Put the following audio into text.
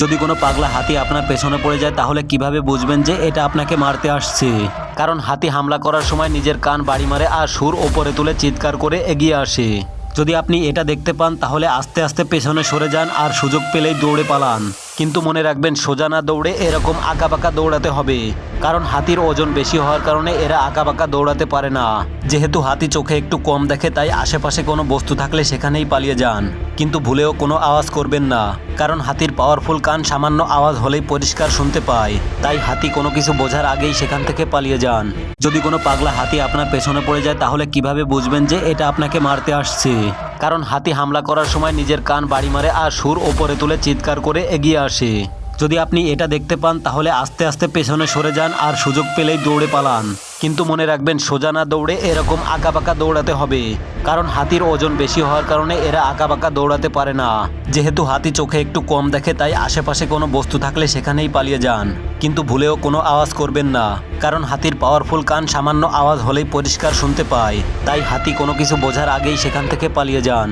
যদি কোনো পাগলা হাতি আপনার পেছনে পড়ে যায় তাহলে কিভাবে বুঝবেন যে এটা আপনাকে মারতে আসছে? কারণ হাতি হামলা করার সময় নিজের কান বাড়ি মারে আর সুর ওপরে তুলে চিৎকার করে এগিয়ে আসে। যদি আপনি এটা দেখতে পান তাহলে আস্তে আস্তে পেছনে সরে যান আর সুযোগ পেলেই দৌড়ে পালান। কিন্তু মনে রাখবেন সোজা না দৌড়ে এরকম আঁকাবাঁকা দৌড়াতে হবে, কারণ হাতির ওজন বেশি হওয়ার কারণে এরা আঁকাবাঁকা দৌড়াতে পারে না। যেহেতু হাতি চোখে একটু কম দেখে তাই আশেপাশে কোনো বস্তু থাকলে সেখানেই পালিয়ে যান, কিন্তু ভুলেও কোনো আওয়াজ করবেন না, কারণ হাতির পাওয়ারফুল কান সামান্য আওয়াজ হলেই পরিষ্কার শুনতে পায়। তাই হাতি কোনো কিছু বোঝার আগেই সেখান থেকে পালিয়ে যান। যদি কোনো পাগলা হাতি আপনার পেছনে পড়ে যায় তাহলে কিভাবে বুঝবেন যে এটা আপনাকে মারতে আসছে? কারণ হাতি হামলা করার সময় নিজের কান বাড়ি মারে আর সুর ওপরে তুলে চিৎকার করে এগিয়ে আসে। যদি আপনি এটা দেখতে পান তাহলে আস্তে আস্তে পেছনে সরে যান আর সুযোগ পেলেই দৌড়ে পালান। কিন্তু মনে রাখবেন সোজা না দৌড়ে এরকম আঁকাবাঁকা দৌড়াতে হবে, কারণ হাতির ওজন বেশি হওয়ার কারণে এরা আঁকাবাঁকা দৌড়াতে পারে না। যেহেতু হাতি চোখে একটু কম দেখে তাই আশেপাশে কোনো বস্তু থাকলে সেখানেই পালিয়ে যান, কিন্তু ভুলেও কোনো আওয়াজ করবেন না, কারণ হাতির পাওয়ারফুল কান সামান্য আওয়াজ হলেই পরিষ্কার শুনতে পায়। তাই হাতি কোনো কিছু বোঝার আগেই সেখান থেকে পালিয়ে যান।